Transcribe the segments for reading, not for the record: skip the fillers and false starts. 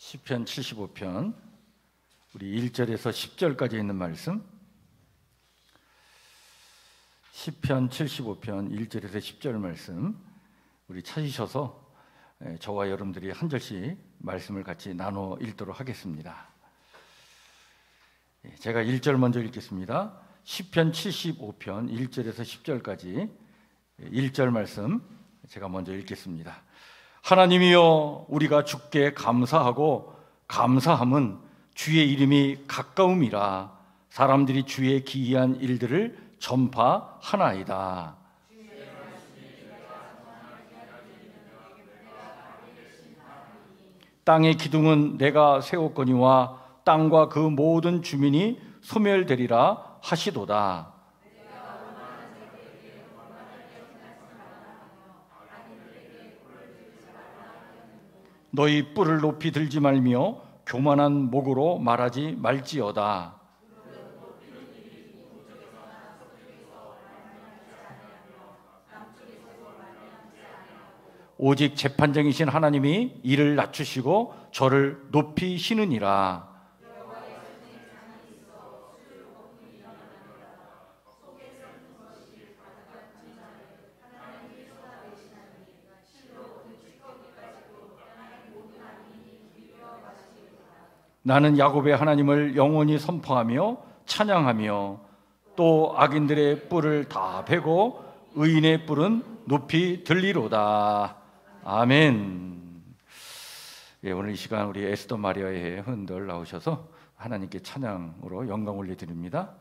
시편 75편 우리 1절에서 10절까지 있는 말씀, 시편 75편 1절에서 10절 말씀 우리 찾으셔서 저와 여러분들이 한 절씩 말씀을 같이 나눠 읽도록 하겠습니다. 제가 1절 먼저 읽겠습니다. 시편 75편 1절에서 10절까지 1절 말씀 제가 먼저 읽겠습니다. 하나님이여, 우리가 주께 감사하고 감사함은 주의 이름이 가까움이라. 사람들이 주의 기이한 일들을 전파하나이다. 땅의 기둥은 내가 세웠거니와 땅과 그 모든 주민이 소멸되리라 하시도다. 너희 뿔을 높이 들지 말며 교만한 목으로 말하지 말지어다. 오직 재판장이신 하나님이 이를 낮추시고 저를 높이시느니라. 나는 야곱의 하나님을 영원히 선포하며 찬양하며 또 악인들의 뿔을 다 베고 의인의 뿔은 높이 들리로다. 아멘. 오늘 이 시간 우리 에스더 마리아의 흔들 나오셔서 하나님께 찬양으로 영광 올려드립니다.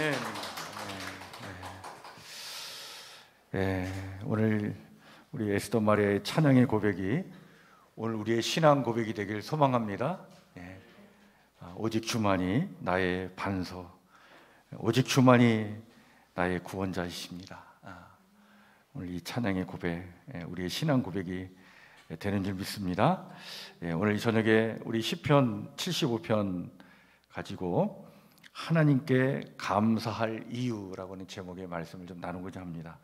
아멘. 오늘 우리 에스더 마리아의 찬양의 고백이 오늘 우리의 신앙 고백이 되길 소망합니다. 오직 주만이 나의 반석, 오직 주만이 나의 구원자이십니다. 오늘 이 찬양의 고백, 우리의 신앙 고백이 되는 줄 믿습니다. 오늘 이 저녁에 우리 시편 75편 가지고 하나님께 감사할 이유라고 하는 제목의 말씀을 좀 나누고자 합니다.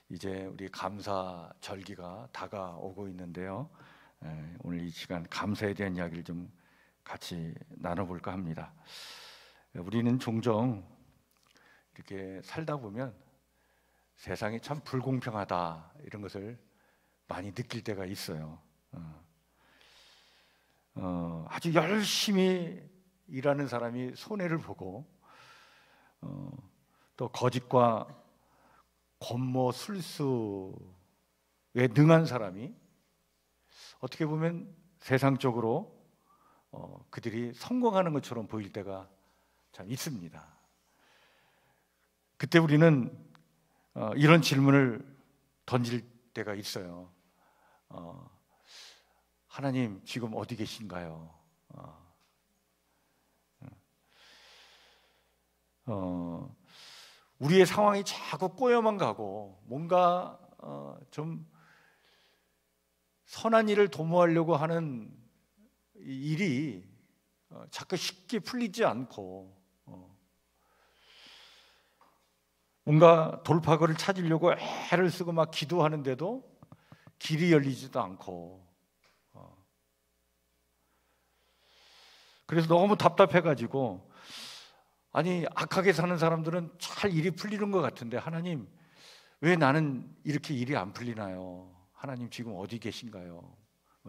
이제 우리 감사 절기가 다가오고 있는데요, 오늘 이 시간 감사에 대한 이야기를 좀 같이 나눠볼까 합니다. 우리는 종종 이렇게 살다 보면 세상이 참 불공평하다 이런 것을 많이 느낄 때가 있어요. 아주 열심히 일하는 사람이 손해를 보고, 또 거짓과 권모 술수에 능한 사람이 어떻게 보면 세상적으로 그들이 성공하는 것처럼 보일 때가 참 있습니다. 그때 우리는 이런 질문을 던질 때가 있어요. 하나님 지금 어디 계신가요? 우리의 상황이 자꾸 꼬여만 가고 뭔가 좀 선한 일을 도모하려고 하는 일이 자꾸 쉽게 풀리지 않고, 뭔가 돌파구를 찾으려고 애를 쓰고 막 기도하는데도 길이 열리지도 않고, 그래서 너무 답답해가지고, 아니 악하게 사는 사람들은 잘 일이 풀리는 것 같은데 하나님 왜 나는 이렇게 일이 안 풀리나요? 하나님 지금 어디 계신가요?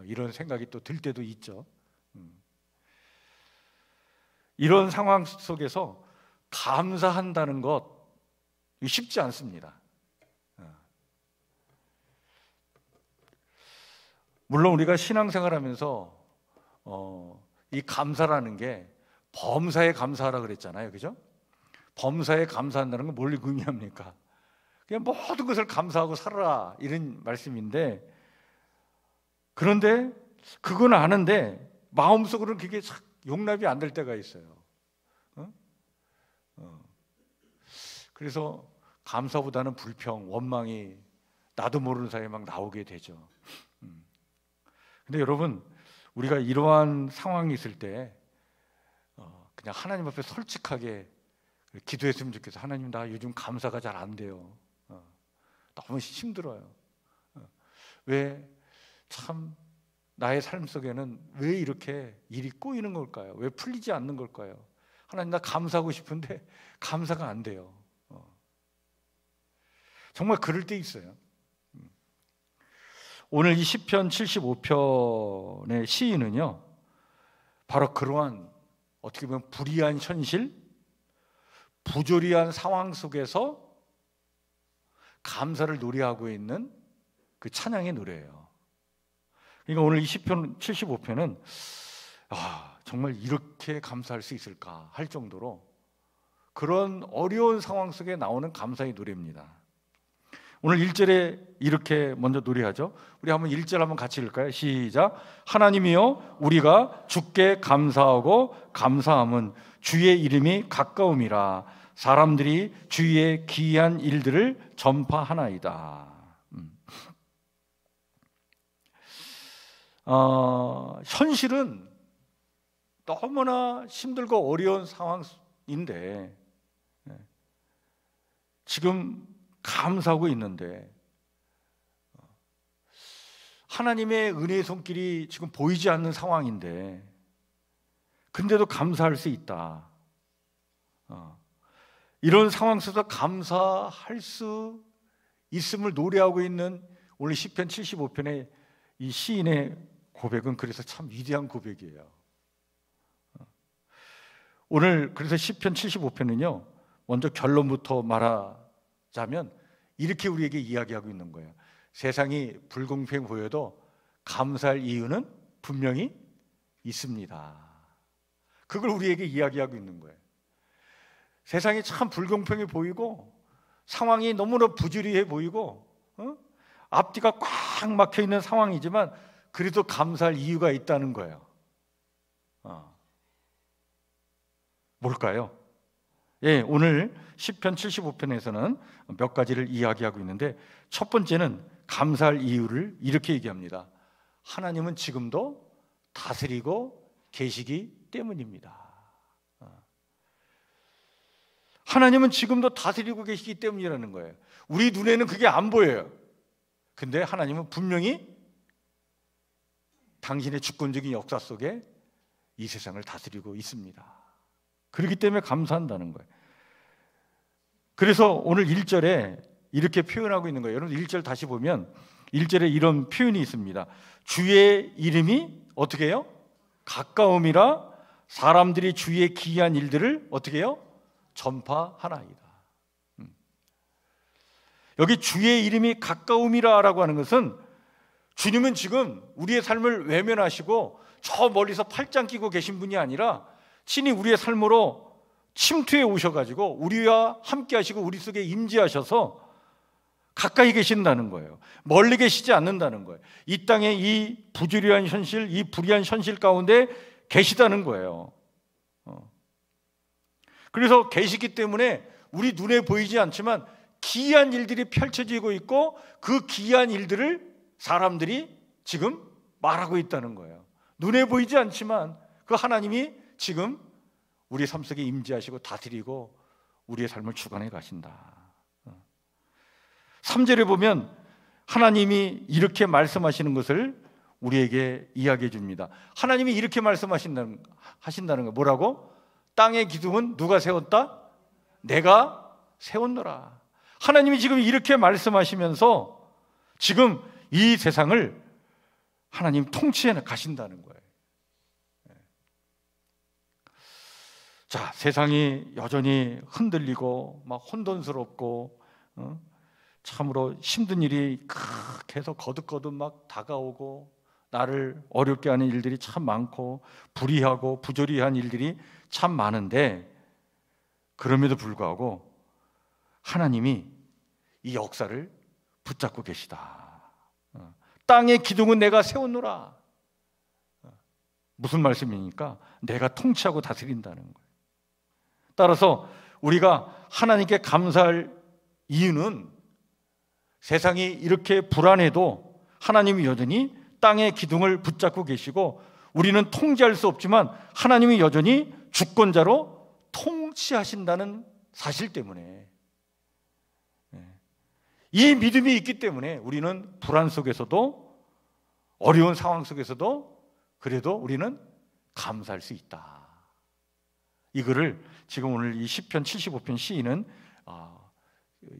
이런 생각이 또 들 때도 있죠. 이런 상황 속에서 감사한다는 것 쉽지 않습니다. 물론 우리가 신앙생활하면서 이 감사라는 게 범사에 감사하라 그랬잖아요, 그죠? 범사에 감사한다는 건 뭘 의미합니까? 그냥 모든 것을 감사하고 살아라 이런 말씀인데, 그런데 그건 아는데 마음속으로는 그게 용납이 안 될 때가 있어요. 그래서 감사보다는 불평, 원망이 나도 모르는 사이에 막 나오게 되죠. 근데 여러분, 우리가 이러한 상황이 있을 때 그냥 하나님 앞에 솔직하게 기도했으면 좋겠어요. 하나님 나 요즘 감사가 잘 안 돼요. 너무 힘들어요. 왜 참 나의 삶 속에는 왜 이렇게 일이 꼬이는 걸까요? 왜 풀리지 않는 걸까요? 하나님 나 감사하고 싶은데 감사가 안 돼요. 정말 그럴 때 있어요. 오늘 이 시편 75편의 시인은요, 바로 그러한 어떻게 보면 불의한 현실, 부조리한 상황 속에서 감사를 노래하고 있는 그 찬양의 노래예요. 그러니까 오늘 이 시편 75편은 정말 이렇게 감사할 수 있을까 할 정도로 그런 어려운 상황 속에 나오는 감사의 노래입니다. 오늘 1절에 이렇게 먼저 노래하죠. 우리 한번 1절 한번 같이 읽을까요? 시작. 하나님이여 우리가 주께 감사하고 감사함은 주의 이름이 가까움이라 사람들이 주의 기이한 일들을 전파하나이다. 현실은 너무나 힘들고 어려운 상황인데 지금 감사하고 있는데 하나님의 은혜의 손길이 지금 보이지 않는 상황인데 근데도 감사할 수 있다. 이런 상황 속에서 감사할 수 있음을 노래하고 있는 오늘 시편 75편의 이 시인의 고백은 그래서 참 위대한 고백이에요. 오늘 그래서 시편 75편은요, 먼저 결론부터 말하자면 이렇게 우리에게 이야기하고 있는 거예요. 세상이 불공평해 보여도 감사할 이유는 분명히 있습니다. 그걸 우리에게 이야기하고 있는 거예요. 세상이 참 불공평해 보이고 상황이 너무나 부조리해 보이고 앞뒤가 꽉 막혀 있는 상황이지만 그래도 감사할 이유가 있다는 거예요. 뭘까요? 예, 오늘 시편 75편에서는 몇 가지를 이야기하고 있는데 첫 번째는 감사할 이유를 이렇게 얘기합니다. 하나님은 지금도 다스리고 계시기 때문입니다. 하나님은 지금도 다스리고 계시기 때문이라는 거예요. 우리 눈에는 그게 안 보여요. 근데 하나님은 분명히 당신의 주권적인 역사 속에 이 세상을 다스리고 있습니다. 그렇기 때문에 감사한다는 거예요. 그래서 오늘 1절에 이렇게 표현하고 있는 거예요. 여러분 1절 다시 보면 1절에 이런 표현이 있습니다. 주의 이름이 어떻게 해요? 가까움이라 사람들이 주의 기이한 일들을 어떻게 해요? 전파하나이다. 여기 주의 이름이 가까움이라고 하는 것은 주님은 지금 우리의 삶을 외면하시고 저 멀리서 팔짱 끼고 계신 분이 아니라 친히 우리의 삶으로 침투해 오셔가지고 우리와 함께 하시고 우리 속에 임재하셔서 가까이 계신다는 거예요. 멀리 계시지 않는다는 거예요. 이 땅의 이 부조리한 현실, 이 불의한 현실 가운데 계시다는 거예요. 그래서 계시기 때문에 우리 눈에 보이지 않지만 기이한 일들이 펼쳐지고 있고 그 기이한 일들을 사람들이 지금 말하고 있다는 거예요. 눈에 보이지 않지만 그 하나님이 지금 우리 삶 속에 임재하시고 다스리고 우리의 삶을 주관해 가신다. 3절에 보면 하나님이 이렇게 말씀하시는 것을 우리에게 이야기해 줍니다. 하나님이 이렇게 하신다는 거예요. 뭐라고? 땅의 기둥은 누가 세웠다? 내가 세웠노라. 하나님이 지금 이렇게 말씀하시면서 지금 이 세상을 하나님 통치해 가신다는 거예요. 자, 세상이 여전히 흔들리고 막 혼돈스럽고 참으로 힘든 일이 계속 거듭거듭 막 다가오고 나를 어렵게 하는 일들이 참 많고 불의하고 부조리한 일들이 참 많은데 그럼에도 불구하고 하나님이 이 역사를 붙잡고 계시다. 땅의 기둥은 내가 세웠노라. 무슨 말씀입니까? 내가 통치하고 다스린다는 거예요. 따라서 우리가 하나님께 감사할 이유는 세상이 이렇게 불안해도 하나님이 여전히 땅의 기둥을 붙잡고 계시고 우리는 통제할 수 없지만 하나님이 여전히 주권자로 통치하신다는 사실 때문에 이 믿음이 있기 때문에 우리는 불안 속에서도 어려운 상황 속에서도 그래도 우리는 감사할 수 있다. 이거를 지금 오늘 이 시편 75편 시인은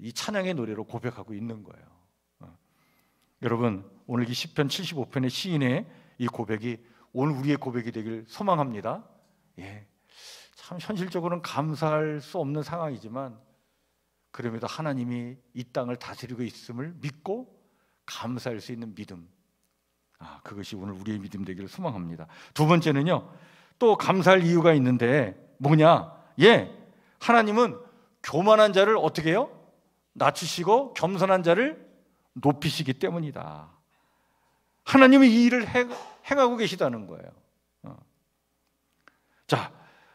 이 찬양의 노래로 고백하고 있는 거예요. 여러분 오늘 이 시편 75편의 시인의 이 고백이 오늘 우리의 고백이 되길 소망합니다. 예, 참 현실적으로는 감사할 수 없는 상황이지만 그럼에도 하나님이 이 땅을 다스리고 있음을 믿고 감사할 수 있는 믿음, 그것이 오늘 우리의 믿음 되기를 소망합니다. 두 번째는요, 또 감사할 이유가 있는데 뭐냐? 하나님은 교만한 자를 어떻게 해요? 낮추시고 겸손한 자를 높이시기 때문이다. 하나님이 이 일을 행하고 계시다는 거예요. 자,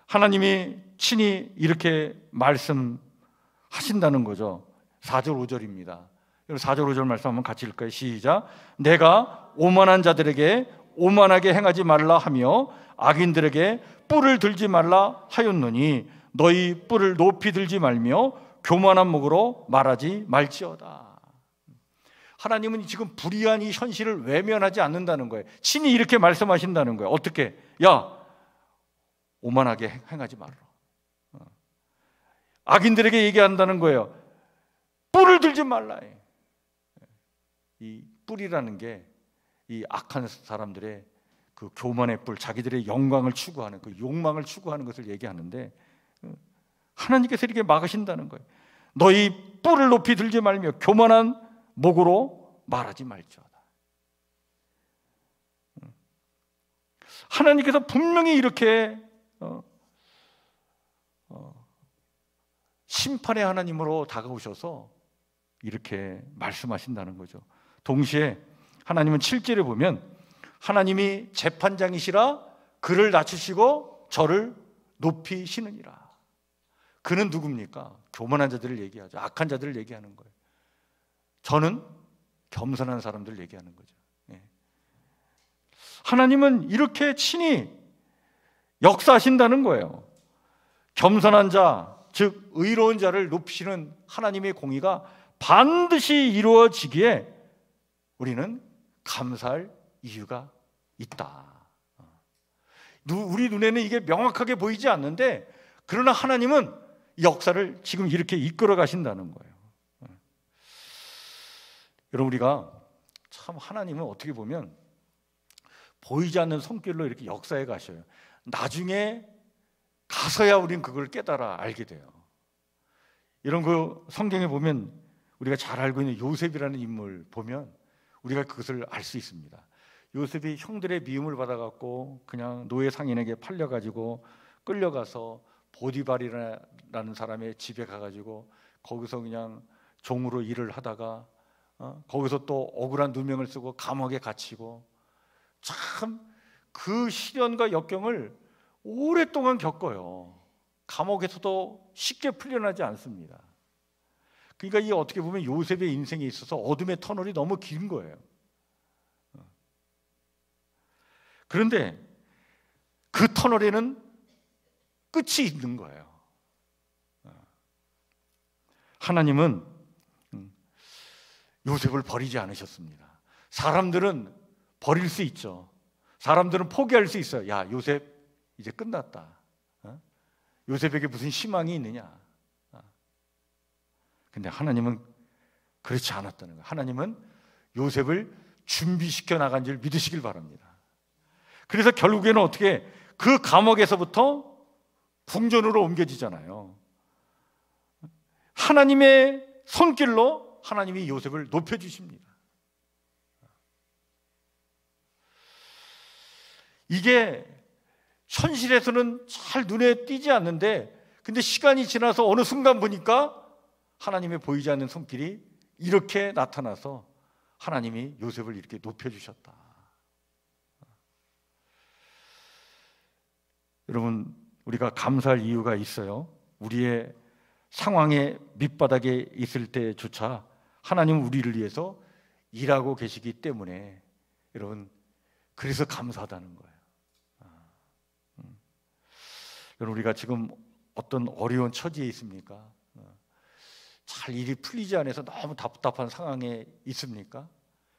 하나님이 친히 이렇게 말씀하신다는 거죠. 4절 5절입니다. 4절 5절 말씀 한번 같이 읽을까요? 시작. 내가 오만한 자들에게 오만하게 행하지 말라 하며 악인들에게 뿔을 들지 말라 하였노니 너희 뿔을 높이 들지 말며 교만한 목으로 말하지 말지어다. 하나님은 지금 불의한 이 현실을 외면하지 않는다는 거예요. 친히 이렇게 말씀하신다는 거예요. 어떻게? 야, 오만하게 행하지 말라. 악인들에게 얘기한다는 거예요. 뿔을 들지 말라. 이 뿔이라는 게 이 악한 사람들의 그 교만의 뿔, 자기들의 영광을 추구하는 그 욕망을 추구하는 것을 얘기하는데 하나님께서 이렇게 막으신다는 거예요. 너희 뿔을 높이 들지 말며 교만한 목으로 말하지 말지어다. 하나님께서 분명히 이렇게 심판의 하나님으로 다가오셔서 이렇게 말씀하신다는 거죠. 동시에 하나님은 7절에 보면 하나님이 재판장이시라 그를 낮추시고 저를 높이시느니라. 그는 누굽니까? 교만한 자들을 얘기하죠. 악한 자들을 얘기하는 거예요. 저는 겸손한 사람들을 얘기하는 거죠. 하나님은 이렇게 친히 역사하신다는 거예요. 겸손한 자, 즉 의로운 자를 높이시는 하나님의 공의가 반드시 이루어지기에 우리는 감사할 이유가 있다. 우리 눈에는 이게 명확하게 보이지 않는데, 그러나 하나님은 역사를 지금 이렇게 이끌어 가신다는 거예요. 여러분, 우리가 참 하나님은 어떻게 보면 보이지 않는 손길로 이렇게 역사해 가셔요. 나중에 가서야 우리는 그걸 깨달아 알게 돼요. 이런 그 성경에 보면 우리가 잘 알고 있는 요셉이라는 인물 보면 우리가 그것을 알 수 있습니다. 요셉이 형들의 미움을 받아갖고 그냥 노예 상인에게 팔려가지고 끌려가서 보디발이라는 사람의 집에 가가지고 거기서 그냥 종으로 일을 하다가 거기서 또 억울한 누명을 쓰고 감옥에 갇히고, 참 그 시련과 역경을 오랫동안 겪어요. 감옥에서도 쉽게 풀려나지 않습니다. 그러니까 이 어떻게 보면 요셉의 인생에 있어서 어둠의 터널이 너무 긴 거예요. 그런데 그 터널에는 끝이 있는 거예요. 하나님은 요셉을 버리지 않으셨습니다. 사람들은 버릴 수 있죠. 사람들은 포기할 수 있어요. 야, 요셉 이제 끝났다. 요셉에게 무슨 희망이 있느냐. 근데 하나님은 그렇지 않았다는 거예요. 하나님은 요셉을 준비시켜 나간 줄 믿으시길 바랍니다. 그래서 결국에는 어떻게 그 감옥에서부터 궁전으로 옮겨지잖아요. 하나님의 손길로 하나님이 요셉을 높여주십니다. 이게 현실에서는 잘 눈에 띄지 않는데, 근데 시간이 지나서 어느 순간 보니까 하나님의 보이지 않는 손길이 이렇게 나타나서 하나님이 요셉을 이렇게 높여주셨다. 여러분, 우리가 감사할 이유가 있어요. 우리의 상황의 밑바닥에 있을 때조차 하나님은 우리를 위해서 일하고 계시기 때문에, 여러분, 그래서 감사하다는 거예요. 여러분, 우리가 지금 어떤 어려운 처지에 있습니까? 잘 일이 풀리지 않아서 너무 답답한 상황에 있습니까?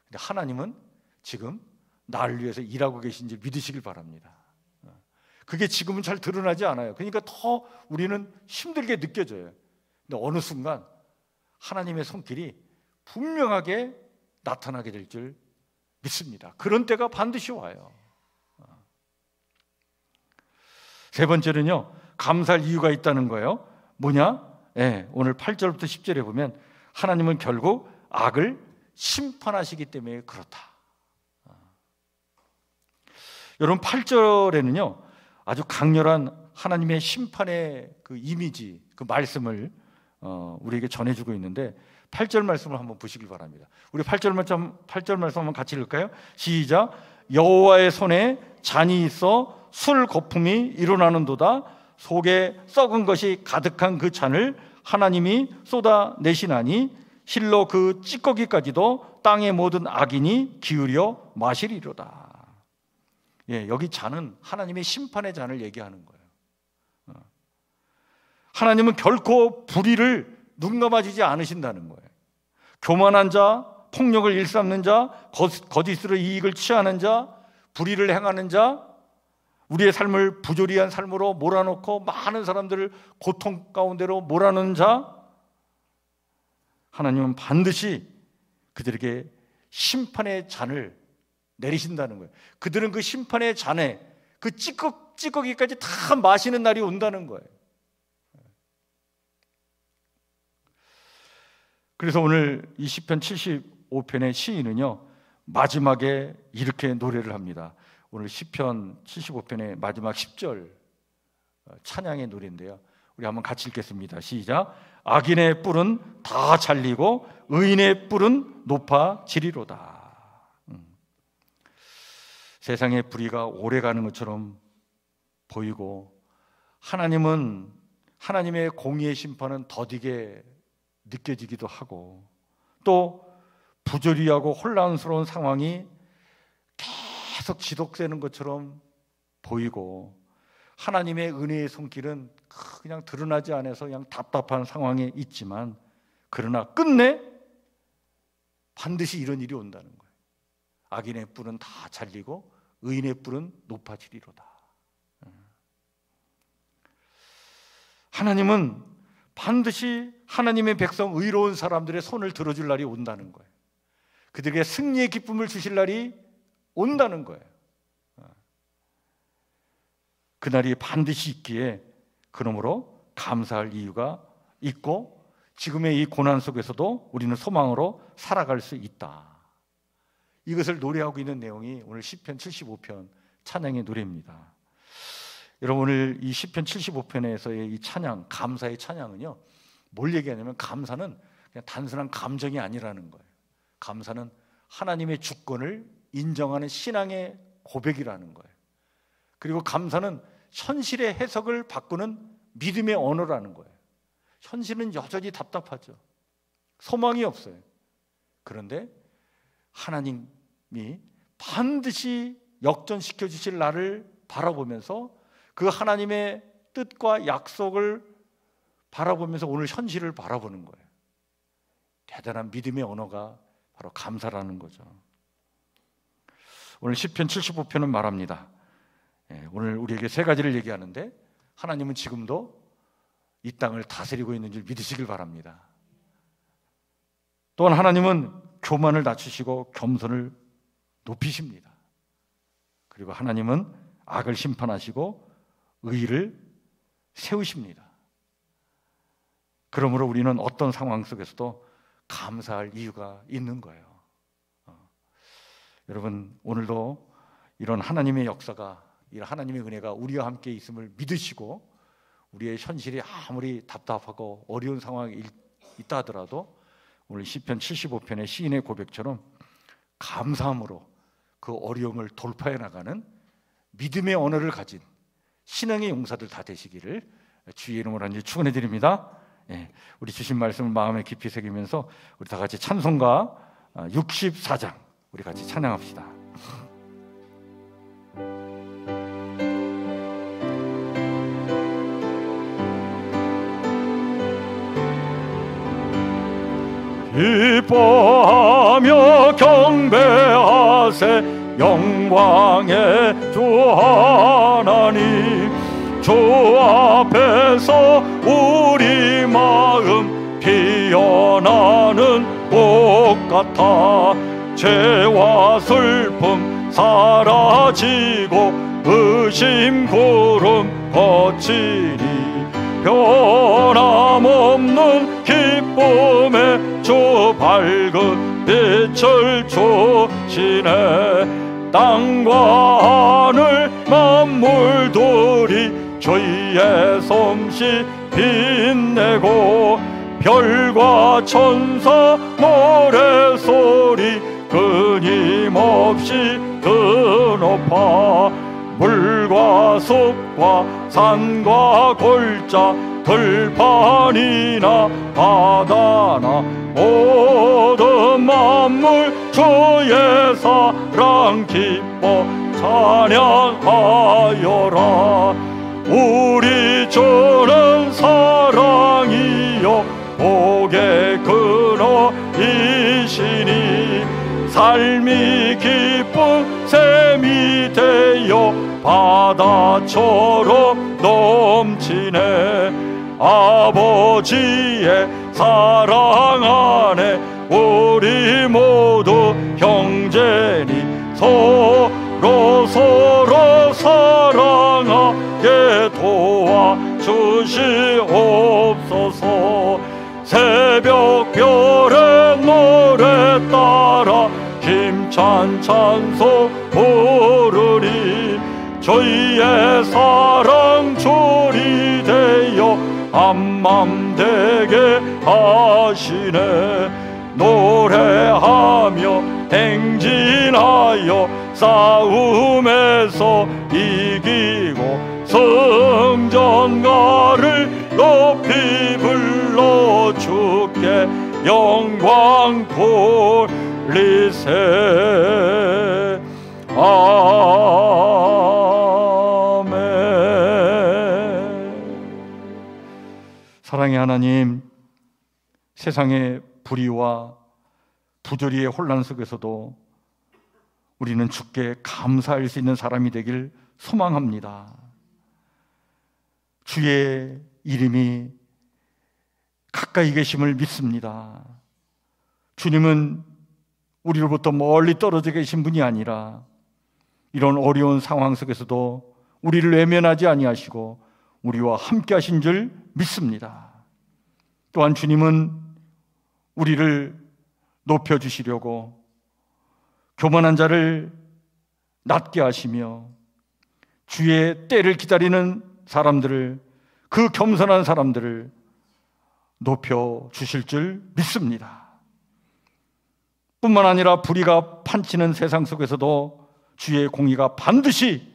근데 하나님은 지금 나를 위해서 일하고 계신지 믿으시길 바랍니다. 그게 지금은 잘 드러나지 않아요. 그러니까 더 우리는 힘들게 느껴져요. 근데 어느 순간 하나님의 손길이 분명하게 나타나게 될 줄 믿습니다. 그런 때가 반드시 와요. 세 번째는요, 감사할 이유가 있다는 거예요. 뭐냐? 오늘 8절부터 10절에 보면 하나님은 결국 악을 심판하시기 때문에 그렇다. 여러분, 8절에는요 아주 강렬한 하나님의 심판의 그 이미지, 그 말씀을 우리에게 전해주고 있는데, 8절 말씀을 한번 보시길 바랍니다. 우리 8절 말씀 한번 같이 읽을까요? 시작. 여호와의 손에 잔이 있어 술 거품이 일어나는도다. 속에 썩은 것이 가득한 그 잔을 하나님이 쏟아내시나니 실로 그 찌꺼기까지도 땅의 모든 악인이 기울여 마시리로다. 여기 잔은 하나님의 심판의 잔을 얘기하는 거예요. 하나님은 결코 불의를 눈감아주지 않으신다는 거예요. 교만한 자, 폭력을 일삼는 자, 거짓으로 이익을 취하는 자, 불의를 행하는 자, 우리의 삶을 부조리한 삶으로 몰아넣고 많은 사람들을 고통 가운데로 몰아넣는 자, 하나님은 반드시 그들에게 심판의 잔을 내리신다는 거예요. 그들은 그 심판의 잔에 그 찌꺼기까지 다 마시는 날이 온다는 거예요. 그래서 오늘 이 시편 75편의 시인은요 마지막에 이렇게 노래를 합니다. 오늘 시편 75편의 마지막 10절 찬양의 노래인데요, 우리 한번 같이 읽겠습니다. 시작. 악인의 뿔은 다 잘리고 의인의 뿔은 높아지리로다. 세상의 불의가 오래가는 것처럼 보이고 하나님은 하나님의 공의의 심판은 더디게 느껴지기도 하고 또 부조리하고 혼란스러운 상황이 계속 지속되는 것처럼 보이고 하나님의 은혜의 손길은 그냥 드러나지 않아서 그냥 답답한 상황에 있지만 그러나 끝내 반드시 이런 일이 온다는 거예요. 악인의 뿔은 다 잘리고 의인의 뿔은 높아지리로다. 하나님은 반드시 하나님의 백성 의로운 사람들의 손을 들어줄 날이 온다는 거예요. 그들에게 승리의 기쁨을 주실 날이 온다는 거예요. 그날이 반드시 있기에 그러므로 감사할 이유가 있고 지금의 이 고난 속에서도 우리는 소망으로 살아갈 수 있다. 이것을 노래하고 있는 내용이 오늘 시편 75편 찬양의 노래입니다. 여러분, 오늘 이 시편 75편에서의 이 찬양, 감사의 찬양은요, 뭘 얘기하냐면 감사는 그냥 단순한 감정이 아니라는 거예요. 감사는 하나님의 주권을 인정하는 신앙의 고백이라는 거예요. 그리고 감사는 현실의 해석을 바꾸는 믿음의 언어라는 거예요. 현실은 여전히 답답하죠. 소망이 없어요. 그런데 하나님이 반드시 역전시켜 주실 날을 바라보면서 그 하나님의 뜻과 약속을 바라보면서 오늘 현실을 바라보는 거예요. 대단한 믿음의 언어가 바로 감사라는 거죠. 오늘 시편 75편은 말합니다. 오늘 우리에게 세 가지를 얘기하는데 하나님은 지금도 이 땅을 다스리고 있는 줄 믿으시길 바랍니다. 또한 하나님은 교만을 낮추시고 겸손을 높이십니다. 그리고 하나님은 악을 심판하시고 의를 세우십니다. 그러므로 우리는 어떤 상황 속에서도 감사할 이유가 있는 거예요. 여러분, 오늘도 이런 하나님의 역사가, 이런 하나님의 은혜가 우리와 함께 있음을 믿으시고 우리의 현실이 아무리 답답하고 어려운 상황이 있다 하더라도 오늘 시편 75편의 시인의 고백처럼 감사함으로 그 어려움을 돌파해 나가는 믿음의 언어를 가진 신앙의 용사들 다 되시기를 주의 이름으로 한번 축원해 드립니다. 우리 주신 말씀을 마음에 깊이 새기면서 우리 다 같이 찬송가 64장 우리 같이 찬양합시다. 기뻐하며 경배하세 영광의 주 하나님, 주 앞에서 우리 마음 피어나는 꽃 같아 죄와 슬픔 사라지고 의심 구름 거치니 변함없는 기쁨의 주 밝은 빛을 주시네. 땅과 하늘 만물들이 주의 솜씨 빛내고 별과 천사 노래소리 끊임없이 드높아 물과 숲과 산과 골짜 들판이나 바다나 모든 만물 주의 사랑 기뻐 찬양하여라. 우리 주는 사랑이요 복의 근원이시니 삶이 기쁜 샘이 되어 바다처럼 넘치네. 아버지의 사랑 안에 우리 모두 형제니 서로 사랑하게 도와주시옵소서. 새벽별의 노래 따라 힘찬 찬송 부르니 주의 사랑 줄이 되어 한맘 되게 하시네. 노래하며 행진하여 싸움에서 이기고 성전가를 높이 불러 주께 영광 돌리세. 아멘. 사랑의 하나님, 세상의 불의와 부조리의 혼란 속에서도 우리는 주께 감사할 수 있는 사람이 되길 소망합니다. 주의 이름이 가까이 계심을 믿습니다. 주님은 우리로부터 멀리 떨어져 계신 분이 아니라 이런 어려운 상황 속에서도 우리를 외면하지 아니하시고 우리와 함께 하신 줄 믿습니다. 또한 주님은 우리를 높여주시려고 교만한 자를 낮게 하시며 주의 때를 기다리는 사람들을, 그 겸손한 사람들을 높여주실 줄 믿습니다. 뿐만 아니라 불의가 판치는 세상 속에서도 주의 공의가 반드시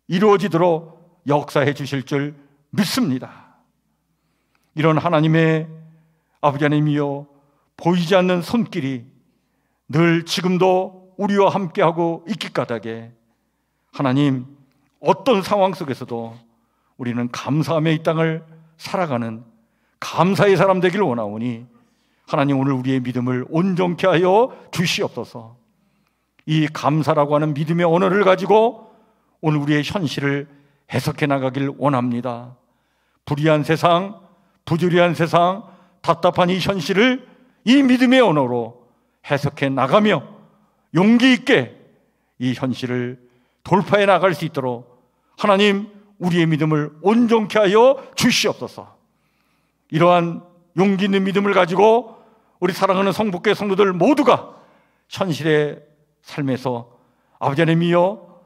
이루어지도록 역사해 주실 줄 믿습니다. 이런 하나님의 아버지 하나님이여, 보이지 않는 손길이 늘 지금도 우리와 함께하고 있기 까닭에 하나님, 어떤 상황 속에서도 우리는 감사하며 이 땅을 살아가는 감사의 사람 되기를 원하오니 하나님, 오늘 우리의 믿음을 온전케 하여 주시옵소서. 이 감사라고 하는 믿음의 언어를 가지고 오늘 우리의 현실을 해석해 나가길 원합니다. 불의한 세상, 부조리한 세상, 답답한 이 현실을 이 믿음의 언어로 해석해 나가며 용기 있게 이 현실을 돌파해 나갈 수 있도록 하나님, 우리의 믿음을 온전케 하여 주시옵소서. 이러한 용기 있는 믿음을 가지고 우리 사랑하는 성북교회 성도들 모두가 현실의 삶에서 아버지 하나님이여,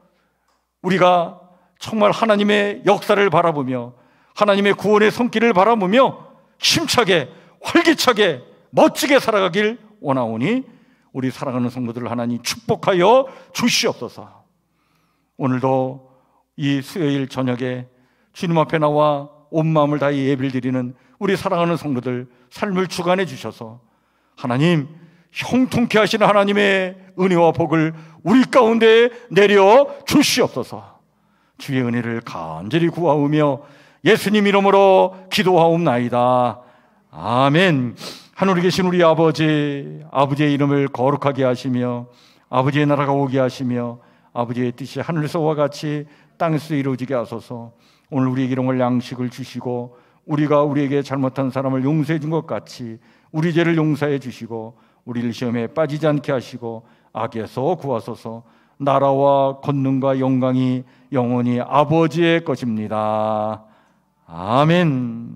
우리가 정말 하나님의 역사를 바라보며 하나님의 구원의 손길을 바라보며 힘차게, 활기차게, 멋지게 살아가길 원하오니 우리 사랑하는 성도들을 하나님 축복하여 주시옵소서. 오늘도 이 수요일 저녁에 주님 앞에 나와 온 마음을 다해 예배를 드리는 우리 사랑하는 성도들 삶을 주관해 주셔서 하나님, 형통케 하시는 하나님의 은혜와 복을 우리 가운데 내려 주시옵소서. 주의 은혜를 간절히 구하오며 예수님 이름으로 기도하옵나이다. 아멘. 하늘에 계신 우리 아버지, 아버지의 이름을 거룩하게 하시며 아버지의 나라가 오게 하시며 아버지의 뜻이 하늘에서와 같이 땅에서 이루어지게 하소서. 오늘 우리에게 일용할 양식을 주시고 우리가 우리에게 잘못한 사람을 용서해 준 것 같이 우리 죄를 용서해 주시고 우리를 시험에 빠지지 않게 하시고 악에서 구하소서. 나라와 권능과 영광이 영원히 아버지의 것입니다. 아멘.